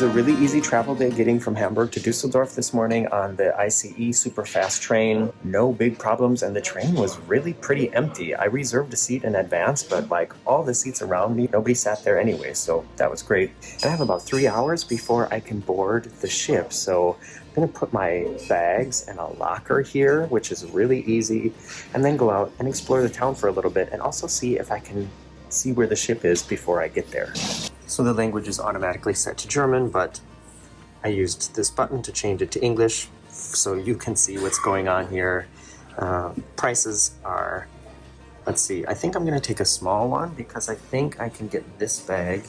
was a really easy travel day getting from Hamburg to Düsseldorf this morning on the ICE super fast train. No big problems, and the train was really pretty empty. I reserved a seat in advance, but like all the seats around me, nobody sat there anyway, so that was great. And I have about 3 hours before I can board the ship, so I'm gonna put my bags in a locker here, which is really easy, and then go out and explore the town for a little bit and also see if I can see where the ship is before I get there. So the language is automatically set to German, but I used this button to change it to English so you can see what's going on here. Prices are, let's see, I think I'm gonna take a small one because I think I can get this bag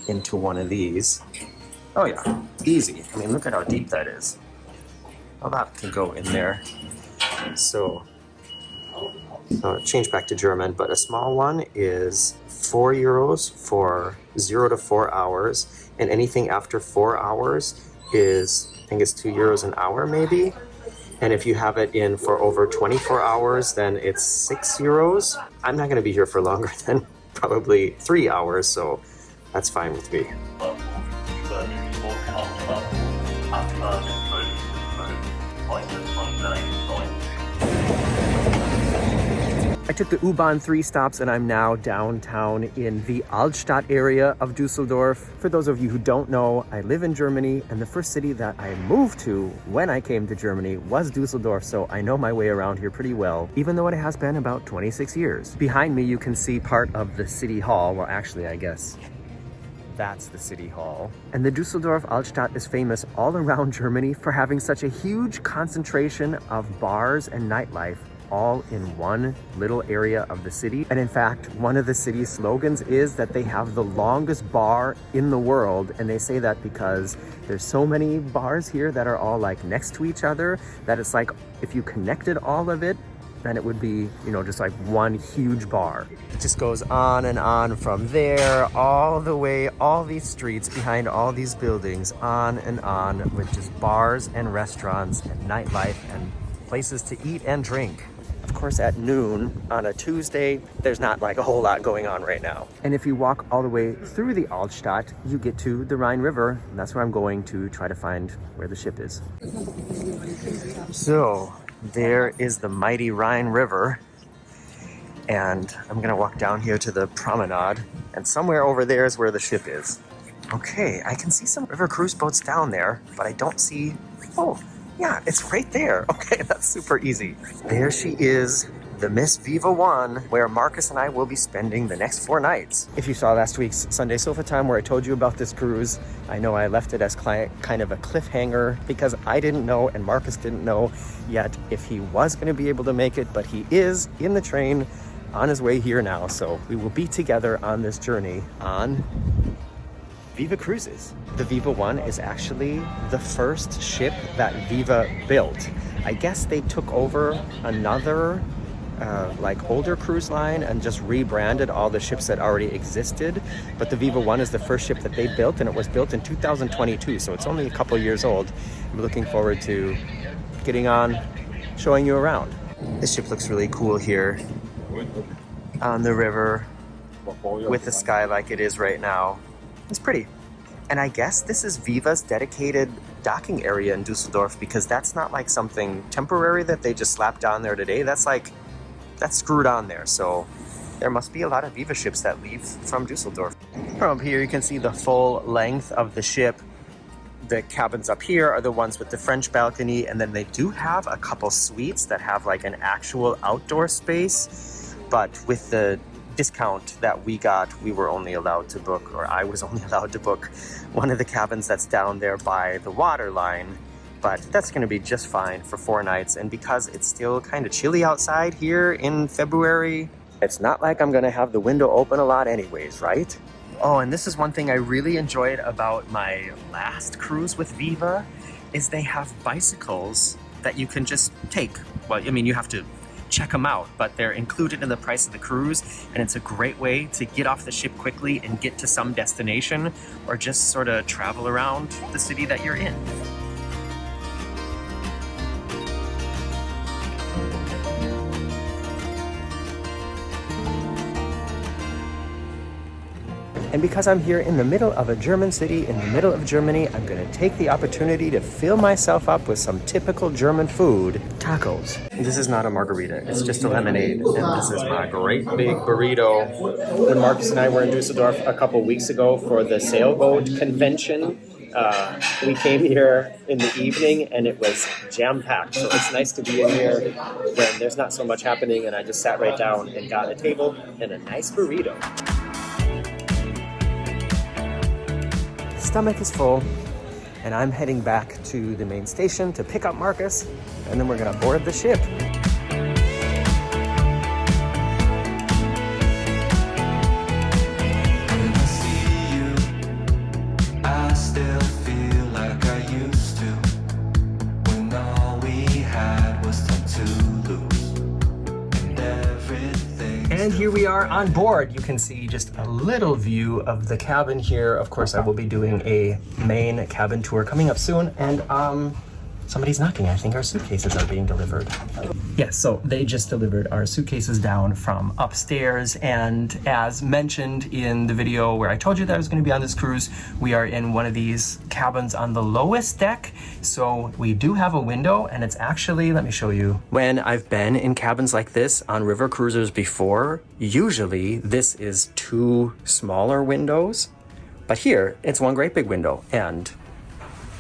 into one of these. Oh yeah, easy. I mean, look at how deep that is. A lot can go in there. So change back to German, but a small one is €4 for 0 to 4 hours, and anything after 4 hours is, I think it's €2 an hour maybe. And if you have it in for over 24 hours, then it's €6. I'm not going to be here for longer than probably 3 hours, so that's fine with me. I took the U-Bahn 3 stops and I'm now downtown in the Altstadt area of Düsseldorf. For those of you who don't know, I live in Germany, and the first city that I moved to when I came to Germany was Düsseldorf, so I know my way around here pretty well, even though it has been about 26 years. Behind me you can see part of the city hall. Well, actually, I guess that's the city hall. And the Düsseldorf Altstadt is famous all around Germany for having such a huge concentration of bars and nightlife all in one little area of the city. And in fact, one of the city's slogans is that they have the longest bar in the world, and they say that because there's so many bars here that are all like next to each other that it's like if you connected all of it, then it would be, you know, just like one huge bar. It just goes on and on from there all the way, all these streets behind all these buildings, on and on with just bars and restaurants and nightlife and places to eat and drink. Of course, at noon on a Tuesday, there's not like a whole lot going on right now. And if you walk all the way through the Altstadt, you get to the Rhine River, and that's where I'm going to try to find where the ship is. So there is the mighty Rhine River, and I'm gonna walk down here to the promenade, and somewhere over there is where the ship is. Okay, I can see some river cruise boats down there, but I don't see, oh, yeah, it's right there. Okay, that's super easy. There she is, the Miss Viva 1, where Marcus and I will be spending the next 4 nights. If you saw last week's Sunday Sofa Time where I told you about this cruise, I know I left it as kind of a cliffhanger because I didn't know and Marcus didn't know yet if he was going to be able to make it, but he is in the train on his way here now. So we will be together on this journey on Viva Cruises. The Viva 1 is actually the first ship that Viva built. I guess they took over another like older cruise line and just rebranded all the ships that already existed. But the Viva 1 is the first ship that they built, and it was built in 2022, so it's only a couple years old. I'm looking forward to getting on, showing you around. This ship looks really cool here on the river with the sky like it is right now. It's pretty. And I guess this is Viva's dedicated docking area in Düsseldorf, because that's not like something temporary that they just slapped on there today. That's screwed on there. So there must be a lot of Viva ships that leave from Düsseldorf. From up here, you can see the full length of the ship. The cabins up here are the ones with the French balcony, and then they do have a couple suites that have like an actual outdoor space, but with the discount that we got, we were only allowed to book, or I was only allowed to book one of the cabins that's down there by the water line. But that's going to be just fine for 4 nights. And because it's still kind of chilly outside here in February, it's not like I'm going to have the window open a lot anyways, right? Oh, and this is one thing I really enjoyed about my last cruise with Viva, is they have bicycles that you can just take. Well, I mean, you have to check them out, but they're included in the price of the cruise, and it's a great way to get off the ship quickly and get to some destination, or just sort of travel around the city that you're in. And because I'm here in the middle of a German city, in the middle of Germany, I'm gonna take the opportunity to fill myself up with some typical German food, tacos. This is not a margarita, it's just a lemonade. And this is my great big burrito. When Marcus and I were in Düsseldorf a couple weeks ago for the sailboat convention, we came here in the evening and it was jam-packed. So it's nice to be in here when there's not so much happening, and I just sat right down and got a table and a nice burrito. Stomach is full, and I'm heading back to the main station to pick up Marcus, and then we're gonna board the ship. And here we are on board. You can see just a little view of the cabin here. Of course, I will be doing a main cabin tour coming up soon. And somebody's knocking. I think our suitcases are being delivered. Yes, so they just delivered our suitcases down from upstairs. And as mentioned in the video where I told you that I was going to be on this cruise, we are in one of these cabins on the lowest deck. So we do have a window, and it's actually, let me show you. When I've been in cabins like this on river cruisers before, usually this is two smaller windows. But here, it's one great big window, and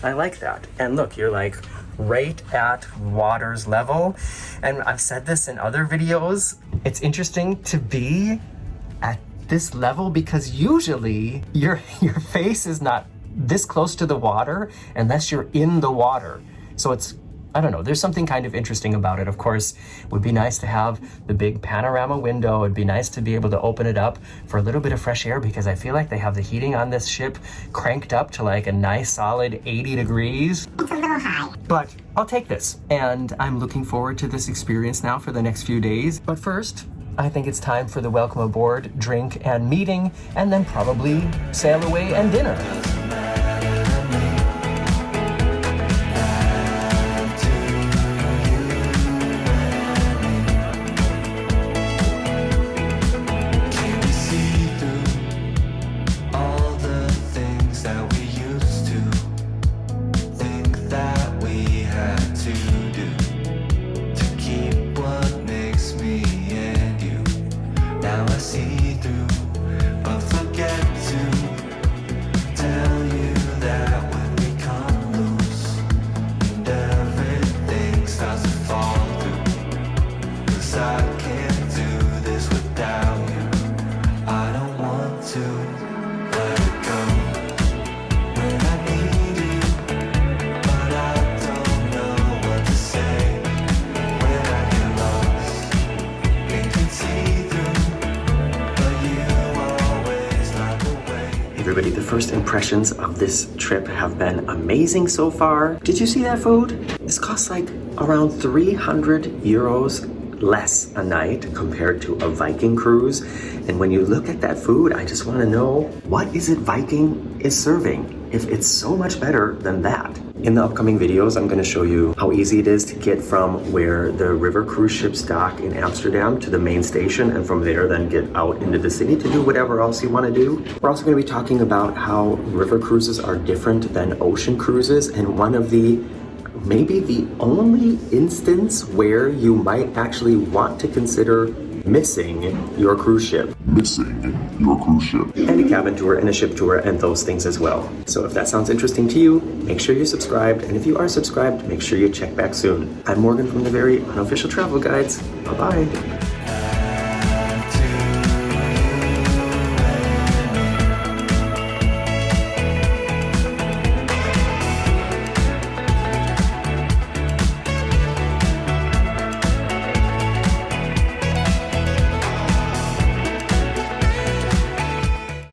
I like that. And look, you're like right at water's level. And I've said this in other videos, it's interesting to be at this level because usually your face is not this close to the water unless you're in the water. So it's, I don't know, there's something kind of interesting about it. Of course, it would be nice to have the big panorama window. It'd be nice to be able to open it up for a little bit of fresh air, because I feel like they have the heating on this ship cranked up to like a nice solid 80 degrees. It's a little high. But I'll take this. And I'm looking forward to this experience now for the next few days. But first, I think it's time for the welcome aboard, drink and meeting, and then probably sail away and dinner. Everybody, the first impressions of this trip have been amazing so far. Did you see that food? This costs like around 300 euros less a night compared to a Viking cruise. And when you look at that food, I just want to know, what is it Viking is serving if it's so much better than that? In the upcoming videos, I'm going to show you how easy it is to get from where the river cruise ships dock in Amsterdam to the main station, and from there then get out into the city to do whatever else you want to do. We're also going to be talking about how river cruises are different than ocean cruises, and one of the maybe the only instance where you might actually want to consider missing your cruise ship. And a cabin tour and a ship tour and those things as well. So if that sounds interesting to you, make sure you're subscribed. And if you are subscribed, make sure you check back soon. I'm Morgan from the Very Unofficial Travel Guides. Bye-bye.